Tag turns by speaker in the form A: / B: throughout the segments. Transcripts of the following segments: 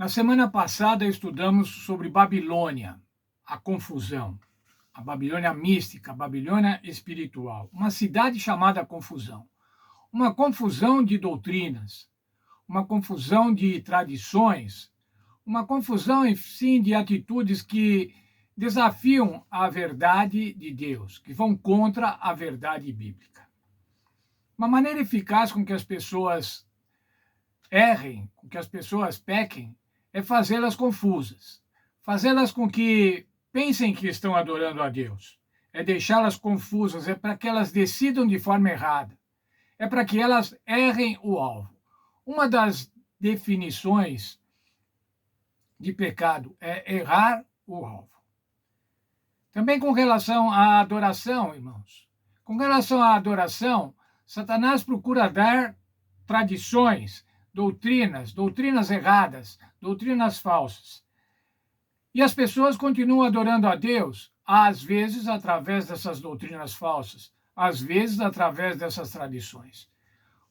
A: Na semana passada estudamos sobre Babilônia, a confusão, a Babilônia mística, a Babilônia espiritual, uma cidade chamada confusão, uma confusão de doutrinas, uma confusão de tradições, uma confusão, sim, de atitudes que desafiam a verdade de Deus, que vão contra a verdade bíblica. Uma maneira eficaz com que as pessoas errem, com que as pessoas pequem, é fazê-las confusas, fazê-las com que pensem que estão adorando a Deus, é deixá-las confusas, é para que elas decidam de forma errada, é para que elas errem o alvo. Uma das definições de pecado é errar o alvo. Também com relação à adoração, irmãos. Com relação à adoração, Satanás procura dar tradições, doutrinas erradas, doutrinas falsas. E as pessoas continuam adorando a Deus, às vezes através dessas doutrinas falsas, às vezes através dessas tradições.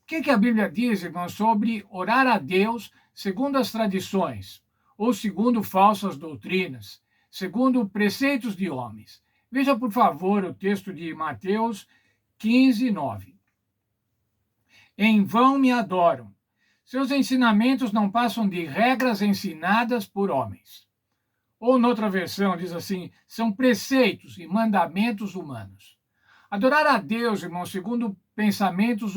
A: O que a Bíblia diz, irmãos, sobre orar a Deus segundo as tradições, ou segundo falsas doutrinas, segundo preceitos de homens? Veja, por favor, o texto de Mateus 15, 9. Em vão me adoram. Seus ensinamentos não passam de regras ensinadas por homens. Ou, noutra versão, diz assim, são preceitos e mandamentos humanos. Adorar a Deus, irmão, segundo pensamentos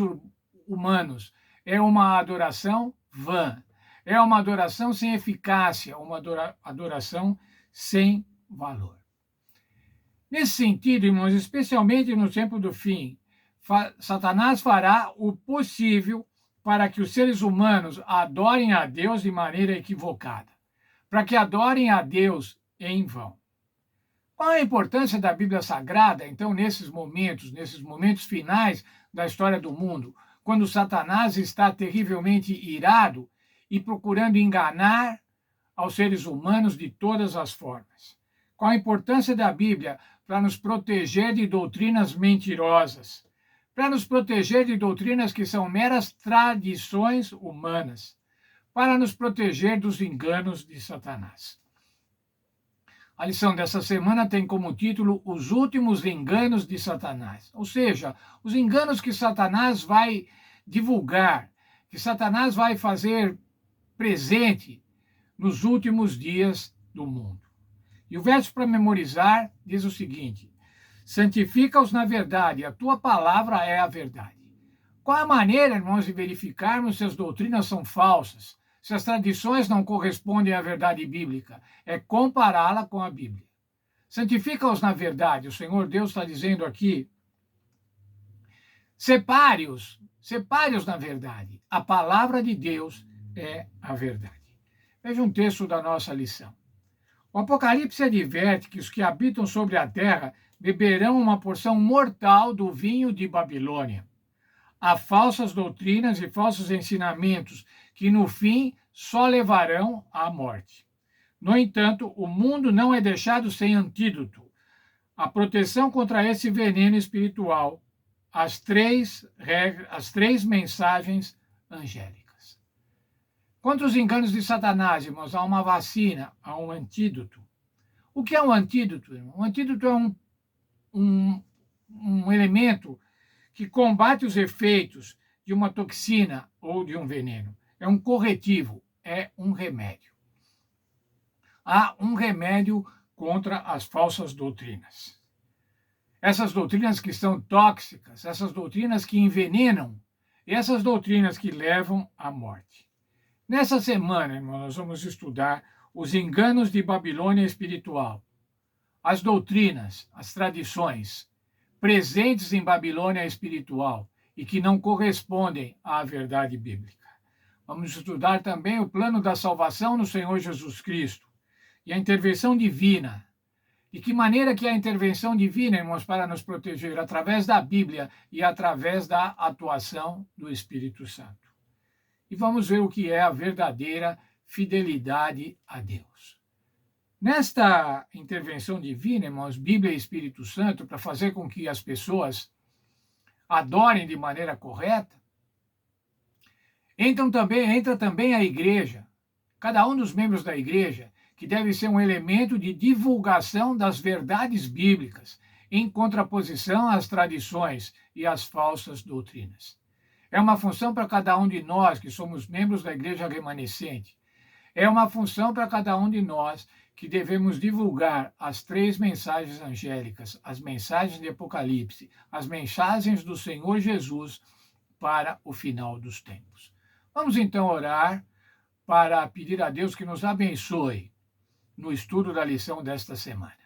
A: humanos, é uma adoração vã. É uma adoração sem eficácia, uma adoração sem valor. Nesse sentido, irmãos, especialmente no tempo do fim, Satanás fará o possível para que os seres humanos adorem a Deus de maneira equivocada, para que adorem a Deus em vão. Qual a importância da Bíblia Sagrada, então, nesses momentos finais da história do mundo, quando Satanás está terrivelmente irado e procurando enganar aos seres humanos de todas as formas? Qual a importância da Bíblia para nos proteger de doutrinas mentirosas, para nos proteger de doutrinas que são meras tradições humanas, para nos proteger dos enganos de Satanás? A lição dessa semana tem como título Os Últimos Enganos de Satanás, ou seja, os enganos que Satanás vai divulgar, que Satanás vai fazer presente nos últimos dias do mundo. E o verso para memorizar diz o seguinte: santifica-os na verdade, a tua palavra é a verdade. Qual a maneira, irmãos, de verificarmos se as doutrinas são falsas, se as tradições não correspondem à verdade bíblica? É compará-la com a Bíblia. Santifica-os na verdade. O Senhor Deus está dizendo aqui, separe-os na verdade. A palavra de Deus é a verdade. Veja um texto da nossa lição. O Apocalipse adverte que os que habitam sobre a terra beberão uma porção mortal do vinho de Babilônia. Há falsas doutrinas e falsos ensinamentos que, no fim, só levarão à morte. No entanto, o mundo não é deixado sem antídoto. A proteção contra esse veneno espiritual, as três mensagens angélicas. Contra os enganos de Satanás, irmãos, há uma vacina, há um antídoto. O que é um antídoto, irmão? Um antídoto é um elemento que combate os efeitos de uma toxina ou de um veneno. É um corretivo, é um remédio. Há um remédio contra as falsas doutrinas. Essas doutrinas que são tóxicas, essas doutrinas que envenenam, e essas doutrinas que levam à morte. Nessa semana, irmão, nós vamos estudar os enganos de Babilônia espiritual, as doutrinas, as tradições presentes em Babilônia espiritual e que não correspondem à verdade bíblica. Vamos estudar também o plano da salvação no Senhor Jesus Cristo e a intervenção divina. De que maneira que a intervenção divina, irmãos, para nos proteger através da Bíblia e através da atuação do Espírito Santo. E vamos ver o que é a verdadeira fidelidade a Deus. Nesta intervenção divina, irmãos, Bíblia e Espírito Santo, para fazer com que as pessoas adorem de maneira correta, entra também a igreja cada um dos membros da igreja, que deve ser um elemento de divulgação das verdades bíblicas, em contraposição às tradições e às falsas doutrinas. É uma função para cada um de nós que somos membros da igreja remanescente. É uma função para cada um de nós que devemos divulgar as 3 mensagens angélicas, as mensagens de Apocalipse, as mensagens do Senhor Jesus para o final dos tempos. Vamos então orar para pedir a Deus que nos abençoe no estudo da lição desta semana.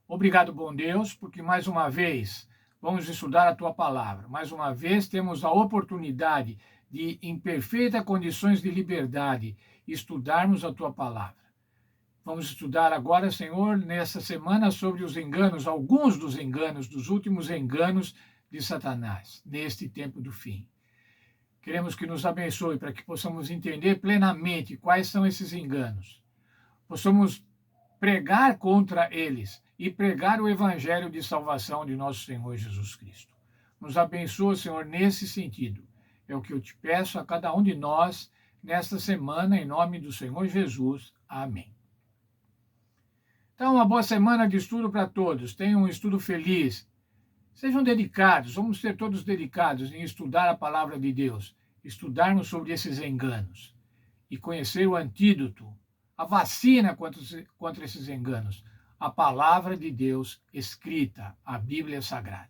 A: Obrigado, bom Deus, porque mais uma vez vamos estudar a Tua palavra. Mais uma vez temos a oportunidade de, em perfeitas condições de liberdade, estudarmos a Tua palavra. Vamos estudar agora, Senhor, nessa semana sobre os enganos, alguns dos enganos, dos últimos enganos de Satanás, neste tempo do fim. Queremos que nos abençoe para que possamos entender plenamente quais são esses enganos. Possamos pregar contra eles e pregar o evangelho de salvação de nosso Senhor Jesus Cristo. Nos abençoa, Senhor, nesse sentido. É o que eu te peço a cada um de nós nesta semana, em nome do Senhor Jesus. Amém. Então, uma boa semana de estudo para todos. Tenham um estudo feliz. Sejam dedicados, vamos ser todos dedicados em estudar a palavra de Deus, estudarmos sobre esses enganos e conhecer o antídoto, a vacina contra esses enganos, a palavra de Deus escrita, a Bíblia Sagrada.